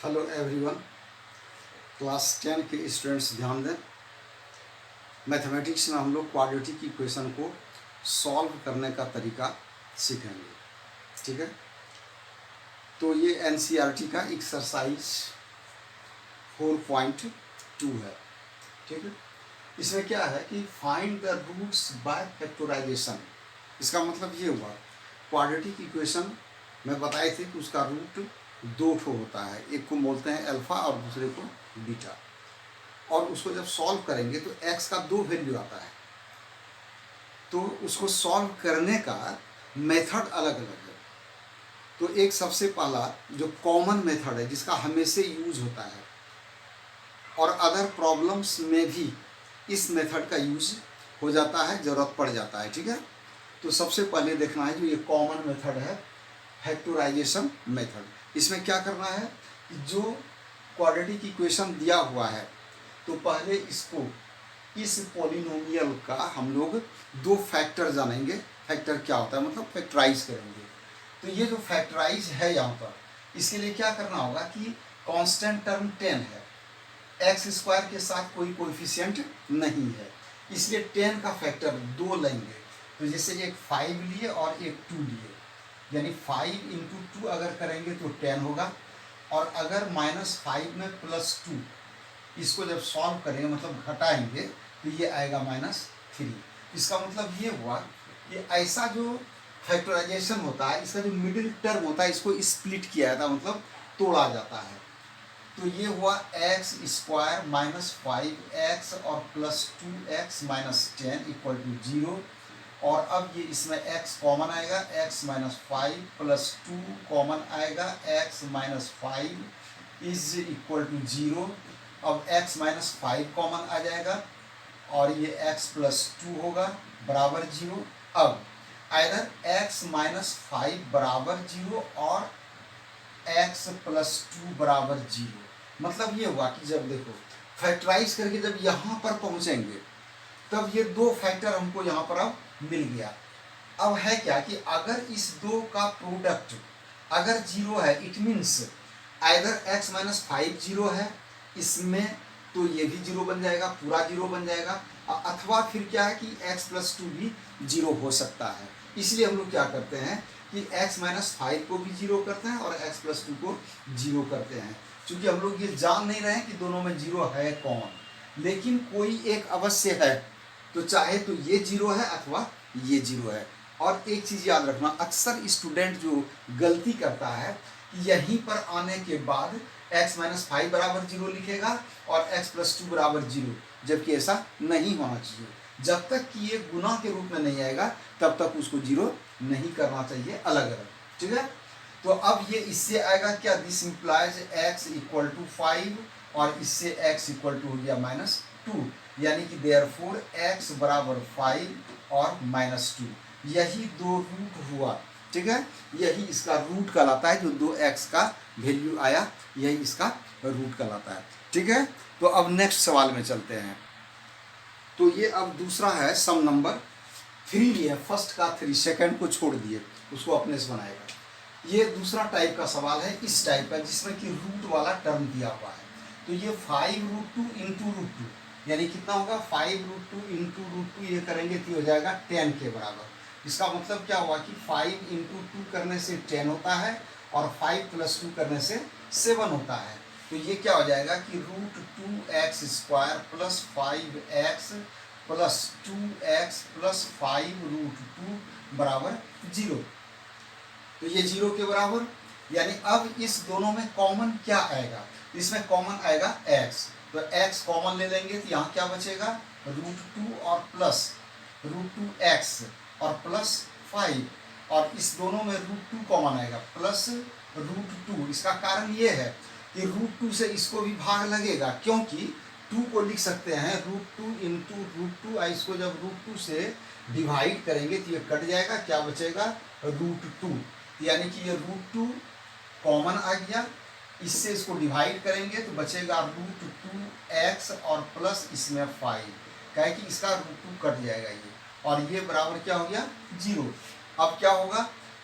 Hello everyone. Class 10 के students ध्यान दें। मैथमेटिक्स में हम लोग क्वाड्रेटिक इक्वेशन को सॉल्व करने का तरीका सीखेंगे। ठीक है, तो ये एनसीईआरटी का एक्सरसाइज 4.2 है। ठीक है, इसमें क्या है कि find the roots by factorisation. इसका मतलब ये हुआ क्वाड्रेटिक इक्वेशन में बताए थे कि उसका रूट दो ठो होता है, एक को बोलते हैं अल्फा और दूसरे को बीटा, और उसको जब सॉल्व करेंगे तो x का दो वैल्यू आता है, तो उसको सॉल्व करने का मेथड अलग अलग है। तो एक सबसे पहला जो कॉमन मेथड है जिसका हमेशा यूज होता है और अदर प्रॉब्लम्स में भी इस मेथड का यूज हो जाता है, ज़रूरत पड़ जाता है। ठीक है, तो सबसे पहले देखना है जो ये कॉमन मेथड है फैक्टराइजेशन मेथड। इसमें क्या करना है कि जो क्वाड्रेटिक इक्वेशन दिया हुआ है तो पहले इसको इस पॉलिनोमियल का हम लोग दो फैक्टर जानेंगे। फैक्टर क्या होता है मतलब फैक्टराइज करेंगे। तो ये जो फैक्टराइज है यहाँ पर, इसके लिए क्या करना होगा कि कांस्टेंट टर्म 10 है, एक्स स्क्वायर के साथ कोई कोएफिशिएंट नहीं है, इसलिए 10 का फैक्टर दो लेंगे। तो जैसे एक 5 लिए और एक 2 लिए, यानी 5 इंटू 2 अगर करेंगे तो 10 होगा, और अगर -5 में +2 इसको जब सॉल्व करेंगे मतलब घटाएंगे तो ये आएगा -3। इसका मतलब ये हुआ कि ऐसा जो फैक्टराइजेशन होता है इसका जो मिडिल टर्म होता है इसको स्प्लिट किया जाता है, मतलब तोड़ा जाता है। तो ये हुआ एक्स स्क्वायर -5x और +2x -10 = 0। और अब ये इसमें x कॉमन आएगा, x -5 +2 कॉमन आएगा, x -5 = 0। अब x -5 कॉमन आ जाएगा और ये x +2 होगा बराबर 0। अब आइदर x -5 बराबर 0 और x +2 बराबर 0। मतलब ये हुआ कि जब देखो फैक्टराइज करके जब यहाँ पर पहुँचेंगे तब ये दो फैक्टर हमको यहाँ पर अब मिल गया। अब है क्या कि अगर इस दो का प्रोडक्ट अगर 0 है, इट मीन्स आइदर x -5 0 है इसमें, तो ये भी 0 बन जाएगा, पूरा 0 बन जाएगा, अथवा फिर क्या है कि x +2 भी 0 हो सकता है। इसलिए हम लोग क्या करते हैं कि x -5 को भी 0 करते हैं और x +2 को 0 करते हैं। क्योंकि हम लोग ये जान नहीं रहे हैं कि दोनों में 0 है कौन, लेकिन कोई एक अवश्य है, तो चाहे तो ये 0 है अथवा ये 0 है। और एक चीज़ याद रखना, अक्सर स्टूडेंट जो गलती करता है यहीं पर आने के बाद x -5 बराबर 0 लिखेगा और x +2 बराबर 0, जबकि ऐसा नहीं होना चाहिए। जब तक कि ये गुना के रूप में नहीं आएगा तब तक उसको 0 नहीं करना चाहिए, अलग अलग। ठीक है, तो अब ये इससे आएगा क्या, दिस इंप्लाइज x = 5 और इससे x = हो गया -2, यानी कि देयरफॉर x बराबर 5 और -2, यही दो रूट हुआ। ठीक है, यही इसका रूट कहलाता है, जो 2x का वैल्यू आया यही इसका रूट कहलाता है। ठीक है, तो अब नेक्स्ट सवाल में चलते हैं। तो ये अब दूसरा है सम नंबर 3 लिए, फर्स्ट का 3, सेकंड को छोड़ दिए, उसको अपने से बनाएगा। ये दूसरा टाइप का सवाल है, इस टाइप का जिसमें कि रूट वाला टर्म दिया हुआ है। तो ये 5√2 × √2 यानी कितना होगा, 5√2 × √2 ये करेंगे तो हो जाएगा 10 के बराबर। इसका मतलब क्या हुआ कि 5 × 2 करने से 10 होता है और 5 + 2 करने से 7 होता है। तो ये क्या हो जाएगा कि √2x² + 5x + 2x + 5√2 बराबर 0। तो ये 0 के बराबर, यानी अब इस दोनों में कॉमन क्या आएगा, इसमें कॉमन आएगा x, तो x कॉमन ले लेंगे तो यहाँ क्या बचेगा, √2 और प्लस √2x और प्लस 5, और इस दोनों में √2 कॉमन आएगा प्लस √2। इसका कारण ये है कि √2 से इसको भी भाग लगेगा, क्योंकि 2 को लिख सकते हैं √2 × √2, इसको जब √2 से डिवाइड करेंगे तो ये कट जाएगा, क्या बचेगा, √2, यानी कि ये √2 कॉमन आ गया, इससे इसको डिवाइड करेंगे तो बचेगा √2x और प्लस इसमें 5, क्या है कि इसका √2 कट जाएगा ये, और ये बराबर क्या हो गया, 0। अब क्या होगा,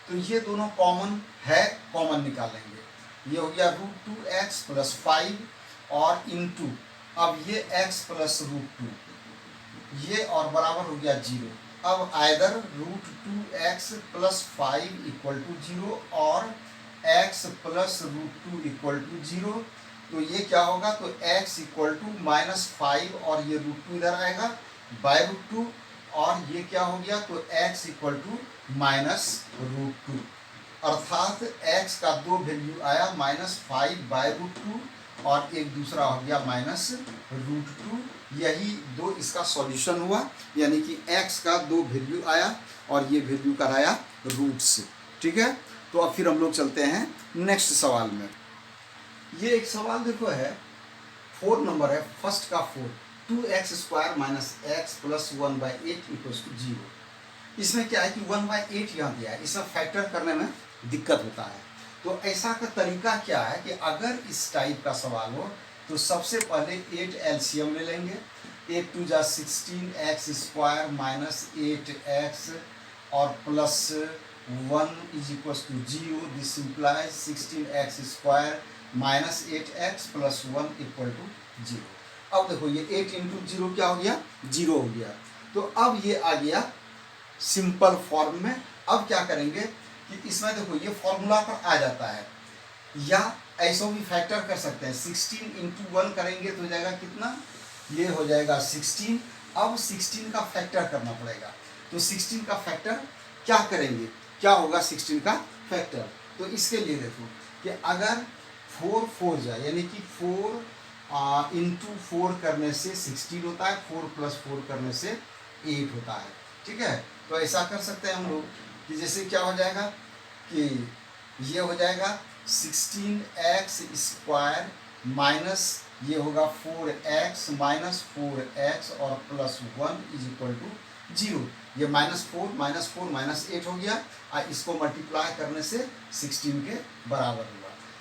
तो ये दोनों कॉमन है, कॉमन निकालेंगे, ये हो गया √2x प्लस 5 और इंटू अब ये x प्लस √2 ये और बराबर हो गया 0। अब either √2x plus 5 equal to 0 और x प्लस √2 इक्वल टू 0। तो ये क्या होगा, तो x इक्वल टू -5 और ये √2 इधर आएगा बाय √2 और ये क्या हो गया, तो x इक्वल टू -√2 अर्थात x का दो वैल्यू आया -5 बाय √2 और एक दूसरा हो गया -√2। यही दो इसका सॉल्यूशन हुआ, यानी कि x का दो वैल्यू आया और ये वैल्यू कराया रूट से। ठीक है, तो अब फिर हम लोग चलते हैं नेक्स्ट सवाल में। ये एक सवाल देखो है 4 नंबर है, फर्स्ट का 4 2x² - x plus 1/8 equals to 0। इसमें क्या है कि 1/8 यहाँ दिया है, इसमें फैक्टर करने में दिक्कत होता है। तो ऐसा का तरीका क्या है कि अगर इस टाइप का सवाल हो तो सबसे पहले 8 एलसीएम ले लेंगे। 8 2 जा 16x² - 8x और plus 1 is equals to 0। This implies 16x² - 8x plus 1 equal to 0। अब देखो ये 8 इंटू 0 क्या हो गया, 0 हो गया। तो अब ये आ गया सिंपल फॉर्म में। अब क्या करेंगे कि इसमें देखो ये फॉर्मूला पर आ जाता है, या ऐसा भी फैक्टर कर सकते हैं। 16 इंटू 1 करेंगे तो हो जाएगा कितना, ये हो जाएगा 16। अब 16 का फैक्टर करना पड़ेगा, तो 16 का फैक्टर क्या करेंगे, क्या होगा 16 का फैक्टर। तो इसके लिए देखो कि अगर 4 4 जाए, यानी कि 4 इंटू 4 करने से 16 होता है, 4 प्लस 4 करने से 8 होता है। ठीक है, तो ऐसा कर सकते हैं हम लोग कि जैसे क्या हो जाएगा कि ये हो जाएगा 16x² माइनस ये होगा 4x माइनस 4x और प्लस 1 इज इक्वल टू 0। ये -4 -8 हो गया और इसको मल्टीप्लाई करने से 16 के बराबर हुआ।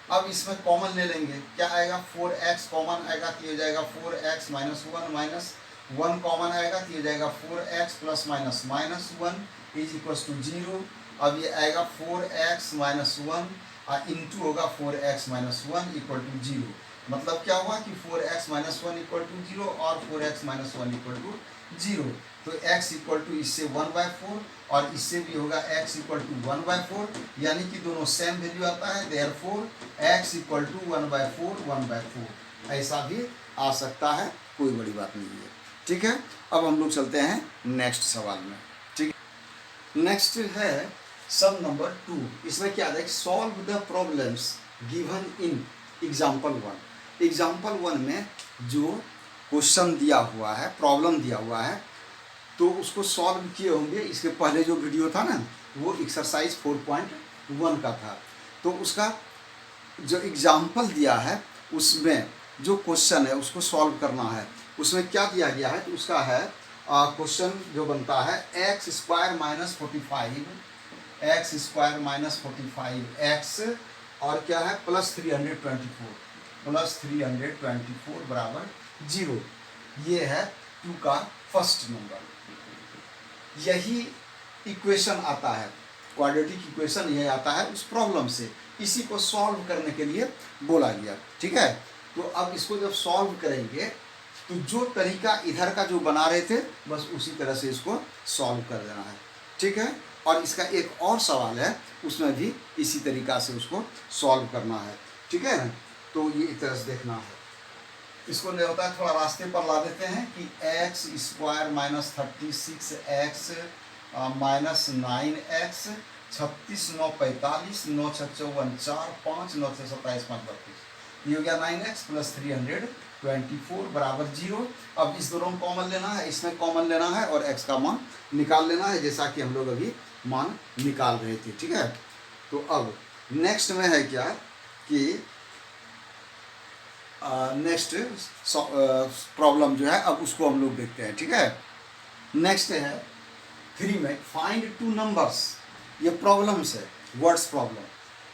अब इसमें कॉमन ले लेंगे, क्या आएगा 4x कॉमन आएगा तो ये हो जाएगा 4x माइनस 1 माइनस 1 कॉमन आएगा तो ये जाएगा 4x plus minus -1 is equals to 0। अब ये आएगा 4x माइनस 1 और इंटू होगा 4x माइनस 1 इक्वल टू 0। मतलब क्या हुआ कि 4x माइनस 1 इक्वल टू 0 और 4x माइनस 1 इक्वल टू 0। तो x इक्वल टू इससे 1/4 और इससे भी होगा x इक्वल टू 1/4, यानी कि दोनों सेम वैल्यू आता है। देयरफॉर x इक्वल टू 1/4 ऐसा भी आ सकता है, कोई बड़ी बात नहीं है। ठीक है, अब हम लोग चलते हैं नेक्स्ट सवाल में। ठीक है, नेक्स्ट है सम नंबर 2। इसमें क्या है, solve the problems given in example 1। Example 1 में जो क्वेश्चन दिया हुआ है, प्रॉब्लम दिया हुआ है, तो उसको सॉल्व किए होंगे। इसके पहले जो वीडियो था ना, वो एक्सरसाइज 4.1 का था। तो उसका जो एग्जाम्पल दिया है उसमें जो क्वेश्चन है उसको सॉल्व करना है। उसमें क्या दिया गया है, तो उसका है क्वेश्चन जो बनता है x² माइनस 45 x और क्या है प्लस 324 बराबर 0। ये है 2 का फर्स्ट नंबर। यही इक्वेशन आता है, क्वाड्रेटिक इक्वेशन यही आता है उस प्रॉब्लम से। इसी को सॉल्व करने के लिए बोला गया। ठीक है, तो अब इसको जब सॉल्व करेंगे तो जो तरीका इधर का जो बना रहे थे बस उसी तरह से इसको सॉल्व कर देना है। ठीक है, और इसका एक और सवाल है, उसमें भी इसी तरीका से उसको सॉल्व करना है। ठीक है ना, तो ये एक तरह से देखना है। इसको नहीं होता है, थोड़ा रास्ते पर ला देते हैं कि x² minus 36x minus 9x 36 9 45 9 6 54 4 5 9 6 27 5 32। ये हो गया 9x प्लस 324 बराबर 0। अब इस दोनों में कॉमन लेना है, इसमें कॉमन लेना है और x का मान निकाल लेना है, जैसा कि हम लोग अभी मान निकाल रहे थे। ठीक है, तो अब नेक्स्ट में है क्या कि नेक्स्ट प्रॉब्लम जो है अब उसको हम लोग देखते हैं। ठीक है, नेक्स्ट है 3 में फाइंड 2 नंबर्स। ये प्रॉब्लम्स है, words problem.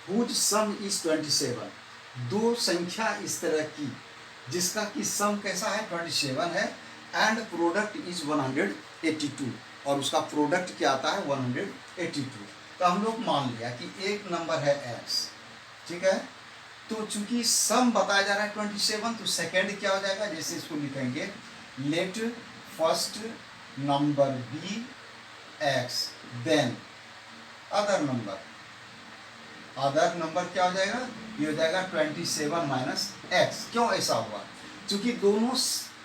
Whose sum is 27। दो संख्या इस तरह की जिसका कि सम कैसा है 27 है एंड प्रोडक्ट इज 182 और उसका प्रोडक्ट क्या आता है 182। तो हम लोग मान लिया कि एक नंबर है x, ठीक है, तो चूंकि सम बताया जा रहा है 27, तो सेकेंड क्या हो जाएगा, जैसे इसको लिखेंगे let first number be x then other number क्या हो जाएगा, ये हो जाएगा 27 माइनस एक्स। क्यों ऐसा हुआ, क्योंकि दोनों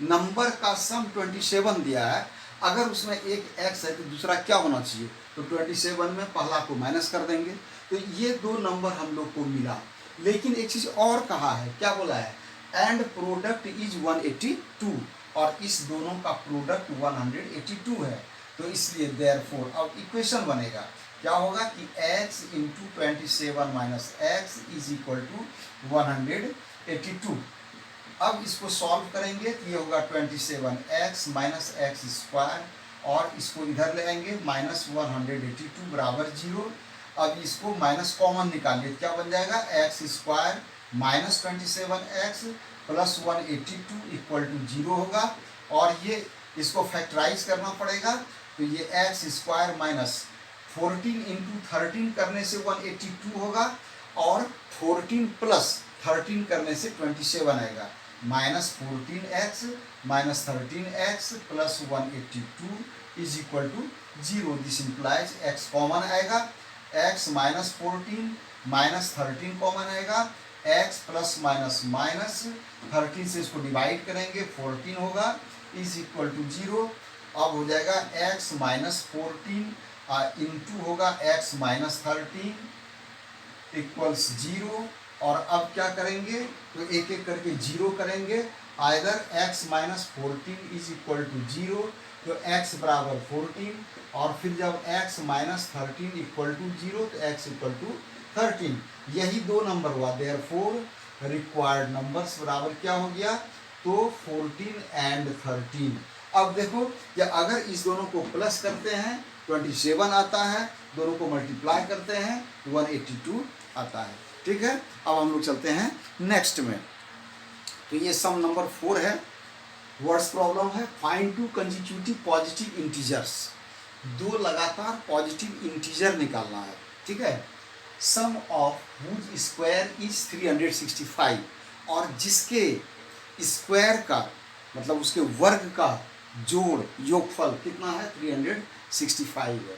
नंबर का सम 27 दिया है, अगर उसमें एक एक्स है तो दूसरा क्या होना चाहिए, तो 27 में पहला को माइनस कर देंगे, तो ये दो नंबर हम लोग को मिला। लेकिन एक चीज और कहा है, क्या बोला है, एंड प्रोडक्ट इज 182, और इस दोनों का प्रोडक्ट 182 है, तो इसलिए देयरफॉर अब इक्वेशन बनेगा, क्या होगा कि x into 27 minus x is equal to 182। अब इसको सॉल्व करेंगे तो ये होगा 27x माइनस एक्स स्क्वायर, और इसको इधर ले आएंगे माइनस 182 बराबर 0। अब इसको माइनस कॉमन निकालिए, क्या बन जाएगा, x square minus 27x plus 182 equal to 0 होगा, और ये इसको फैक्टराइज करना पड़ेगा, तो ये एक्स स्क्वायर माइनस 14 इंटू 13 करने से 182 होगा, और 14 प्लस 13 करने से 27 आएगा, minus 14x minus 13x plus 182 is equal to 0। This implies x common आएगा, x माइनस 14 माइनस 13 कॉमन आएगा, x प्लस माइनस माइनस 13 से इसको डिवाइड करेंगे 14 होगा इज इक्वल टू 0। अब हो जाएगा x माइनस 14 इंटू होगा x माइनस 13 इक्वल्स 0, और अब क्या करेंगे, तो एक एक करके 0 करेंगे, either x minus 14 is equal to 0, तो x बराबर 14, और फिर जब x माइनस 13 इक्वल टू 0 तो x इक्वल टू 13, यही दो नंबर हुआ, देयरफॉर रिक्वायर्ड नंबर्स बराबर क्या हो गया, तो 14 एंड 13। अब देखो कि अगर इस दोनों को प्लस करते हैं 27 आता है, दोनों को मल्टीप्लाई करते हैं 182 आता है। ठीक है, अब हम लोग चलते हैं नेक्स्ट में। तो ये सम नंबर 4 है, वर्ड्स प्रॉब्लम है, find to consecutive positive integers, दो लगातार पॉजिटिव इंटीजर निकालना है। ठीक है, सम ऑफ हुज स्क्वायर इज 365, और जिसके स्क्वायर का मतलब उसके वर्ग का जोड़ योगफल कितना है, 365 है।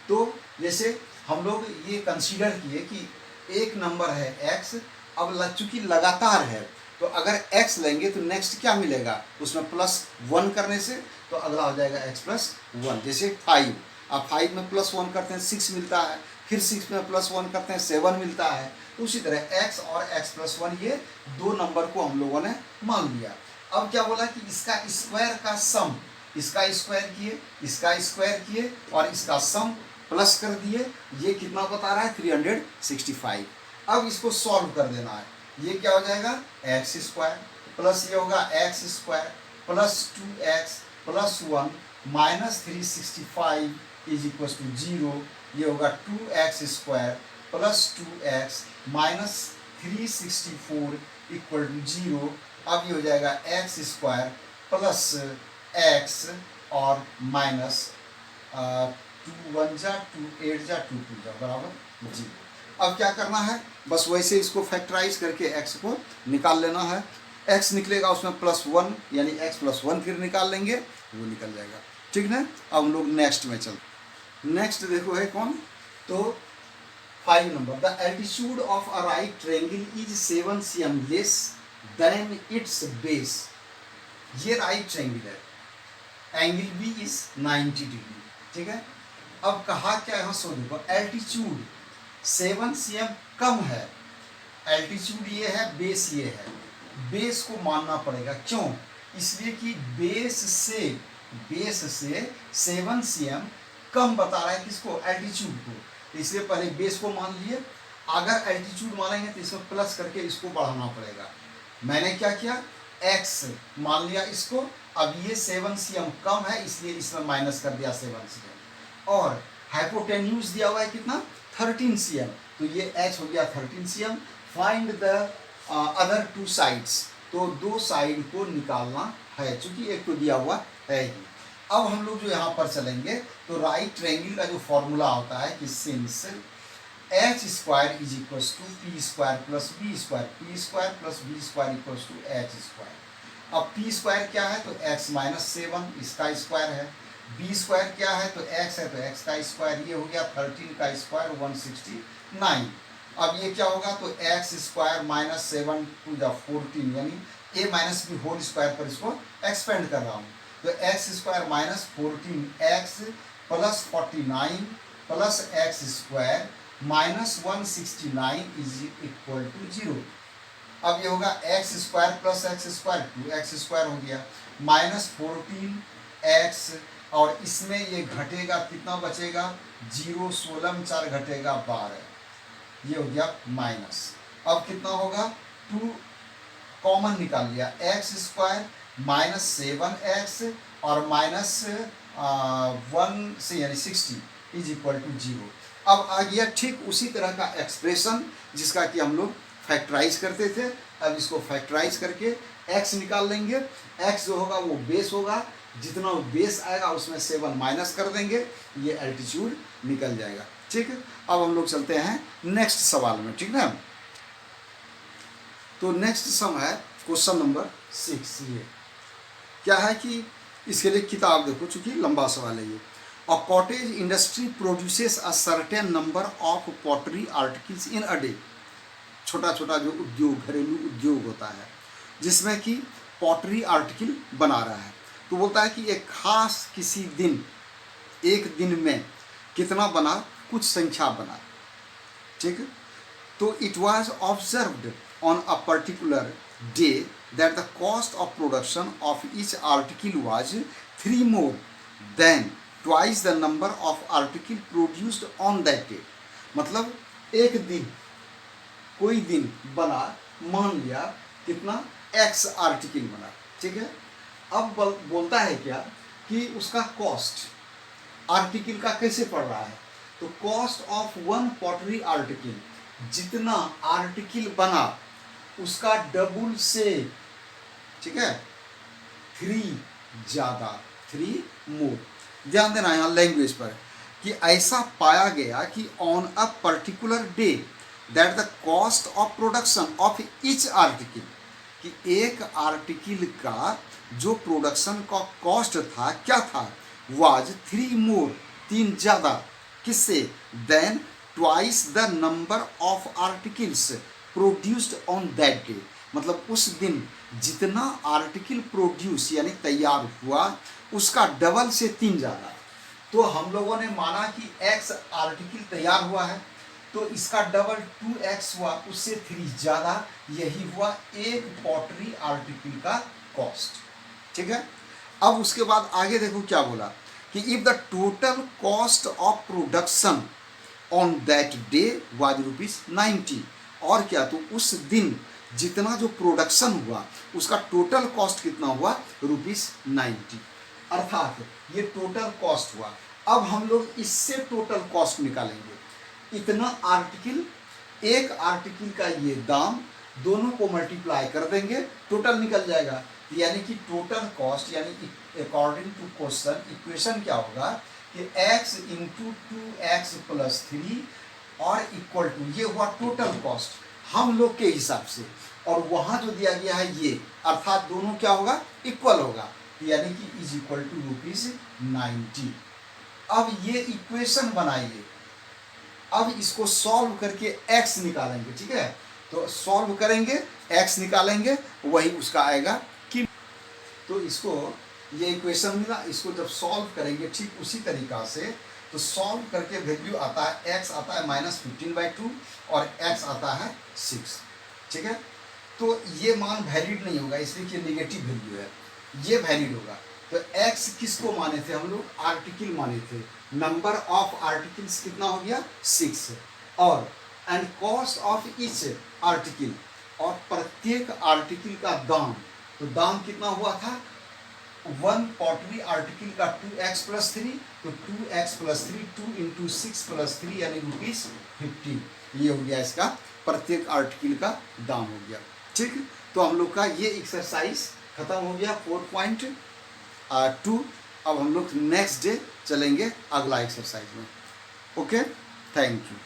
तो जैसे हम लोग ये कंसीडर किए कि एक नंबर है x, अब चूंकि लगातार है तो अगर x लेंगे तो नेक्स्ट क्या मिलेगा, उसमें प्लस 1 करने से तो अगला हो जाएगा x प्लस 1। जैसे 5, अब 5 में प्लस 1 करते हैं 6 मिलता है, फिर 6 में प्लस 1 करते हैं 7 मिलता है, तो उसी तरह x और x प्लस 1 ये दो नंबर को हम लोगों ने मान लिया। अब क्या बोला कि इसका स्क्वायर का सम, इसका स्क्वायर किए, इसका स्क्वायर किए और इसका सम प्लस कर दिए, ये कितना बता रहा है, 365। अब इसको सॉल्व कर देना है, ये क्या हो जाएगा, एक्स स्क्वायर प्लस ये होगा x square plus 2x plus 1 minus 365 is equal to 0, ये होगा 2x square plus 2x minus 364 equal to 0। अब ये हो जाएगा एक्स स्क्वायर प्लस एक्स और माइनस 2 1 जा 2 8 जा 2 2 जा बराबर 0। अब क्या करना है, बस वैसे इसको फैक्टराइज करके x को निकाल लेना है। x निकलेगा उसमें प्लस 1 यानी x प्लस 1 फिर निकाल लेंगे, वो निकल जाएगा। ठीक ना, अब हम लोग नेक्स्ट में चलते। नेक्स्ट देखो है कौन, तो 5 number, the altitude of a right triangle is 7 cm less than it's base. ये राइट ट्रायंगल है, एंगल बी इज 90 डिग्री। ठीक है, अब कहा क्या यहाँ सो देखो, एल्टीट्यूड 7 cm कम है, एल्टीट्यूड ये है, बेस ये है, बेस को मानना पड़ेगा। क्यों, इसलिए कि बेस से 7 cm कम बता रहा है किसको, एल्टीट्यूड को, इसलिए पहले बेस को मान लिए। अगर एल्टीट्यूड मानेंगे तो इसमें प्लस करके इसको बढ़ाना पड़ेगा। मैंने क्या किया, x मान लिया इसको, अब ये 7 cm कम है इसलिए इसमें माइनस कर दिया 7 cm, और हाइपोटेन्यूज दिया हुआ है कितना, 13 cm, तो ये h हो गया 13 cm। Find the other 2 sides, तो दो साइड को निकालना है, चूंकि एक तो दिया हुआ है ही। अब हम लोग जो यहाँ पर चलेंगे तो राइट ट्रायंगल का जो फॉर्मूला होता है कि since h square is equal to p square plus b square, p square plus b square equal to h square. अब पी स्क्वायर क्या है तो एक्स माइनस 7 इसका स्क्वायर है, बी स्क्वायर क्या है तो एक्स है तो एक्स का स्क्वायर, ये हो गया 13 का स्क्वायर 169। अब ये क्या होगा तो x square minus 7 to the 14 यानी a minus b whole square पर इसको एक्सपेंड कर रहा हूँ, तो x square minus 14 x plus 49 plus x square minus 169 is equal to 0। अब ये होगा x square plus x square 2x square हो गया माइनस 14x, और इसमें ये घटेगा कितना बचेगा 0, 16 में 4 घटेगा 12, ये हो गया माइनस। अब कितना होगा 2 कॉमन निकाल लिया, एक्स स्क्वायर माइनस 7x और माइनस 1 से यानी 60 इज इक्वल टू 0। अब आ गया ठीक उसी तरह का एक्सप्रेशन जिसका कि हम लोग फैक्टराइज करते थे। अब इसको फैक्टराइज करके x निकाल लेंगे, x जो होगा वो बेस होगा, जितना बेस आएगा उसमें 7 माइनस कर देंगे, ये एल्टीट्यूड निकल जाएगा। ठीक है, अब हम लोग चलते हैं नेक्स्ट सवाल में। ठीक है, तो नेक्स्ट सम है क्वेश्चन नंबर 6। ये क्या है कि इसके लिए किताब देखो, चूंकि लंबा सवाल है ये। A cottage industry produces a certain number of pottery articles in a day. छोटा छोटा जो उद्योग, घरेलू उद्योग होता है जिसमें कि पॉटरी आर्टिकल बना रहा है, तो बोलता है कि एक खास किसी दिन, एक दिन में कितना बना, कुछ संख्या बना। ठीक है, तो it was observed on a particular day that the cost of production of each article was 3 more than twice the number of article produced on that day. मतलब एक दिन, कोई दिन बना, मान लिया कितना x आर्टिकल बना। ठीक है, अब बोलता है क्या कि उसका कॉस्ट आर्टिकल का कैसे पड़ रहा है, तो कॉस्ट ऑफ 1 पॉटरी आर्टिकल, जितना आर्टिकल बना उसका डबल से, ठीक है, 3 ज़्यादा, 3 मोर। ध्यान देना यहाँ लैंग्वेज पर कि ऐसा पाया गया कि on a particular day that the cost of production of each article, कि एक आर्टिकल का जो प्रोडक्शन का कॉस्ट था क्या था, वाज 3 मोर, 3 ज़्यादा, किससे, then twice the number of articles produced on that day. मतलब उस दिन जितना आर्टिकल प्रोड्यूस यानी तैयार हुआ उसका डबल से 3 ज़्यादा। तो हम लोगों ने माना कि x आर्टिकल तैयार हुआ है तो इसका डबल 2x हुआ, उससे 3 ज़्यादा, यही हुआ एक पॉटरी आर्टिकल का कॉस्ट। ठीक है, अब उसके बाद आगे देखो क्या बोला कि if the total cost of production on that day was ₹90। और क्या, तो उस दिन जितना जो प्रोडक्शन हुआ उसका टोटल कॉस्ट कितना हुआ, ₹90। अर्थात ये टोटल कॉस्ट हुआ। अब हम लोग इससे टोटल कॉस्ट निकालेंगे, इतना आर्टिकल, एक आर्टिकल का ये दाम, दोनों को मल्टीप्लाई कर देंगे, टोटल निकल जाएगा। यानी कि टोटल कॉस्ट, यानी अकॉर्डिंग टू क्वेश्चन इक्वेशन क्या होगा कि x इंटू 2x प्लस 3 और इक्वल टू, ये हुआ टोटल कॉस्ट हम लोग के हिसाब से, और वहाँ जो दिया गया है ये, अर्थात दोनों क्या होगा, इक्वल होगा, यानी कि इज इक्वल टू ₹90। अब ये इक्वेशन बनाइए, अब इसको सॉल्व करके x निकालेंगे। ठीक है, तो सॉल्व करेंगे, x निकालेंगे, वही उसका आएगा कि, तो इसको ये इक्वेशन मिला, इसको जब सॉल्व करेंगे ठीक उसी तरीका से, तो सॉल्व करके वैल्यू आता है, x आता है -15/2 और x आता है 6। ठीक है, तो ये मान वैलिड नहीं होगा, इसलिए कि नेगेटिव वैल्यू है, ये वैलिड होगा। तो x किसको माने थे हम लोग, आर्टिकल माने थे, नंबर ऑफ आर्टिकल्स कितना हो गया 6, और and cost of each article, और प्रत्येक आर्टिकल का दाम, तो दाम कितना हुआ था, 1 पॉटरी आर्टिकल का 2x प्लस 3, तो 2x प्लस 3 2 इंटू 6 प्लस 3 यानी ₹50, ये हो गया इसका प्रत्येक आर्टिकल का दाम हो गया। ठीक, तो हम लोग का ये एक्सरसाइज खत्म हो गया 4.2। अब हम लोग नेक्स्ट डे चलेंगे अगला एक्सरसाइज में। Okay, thank you.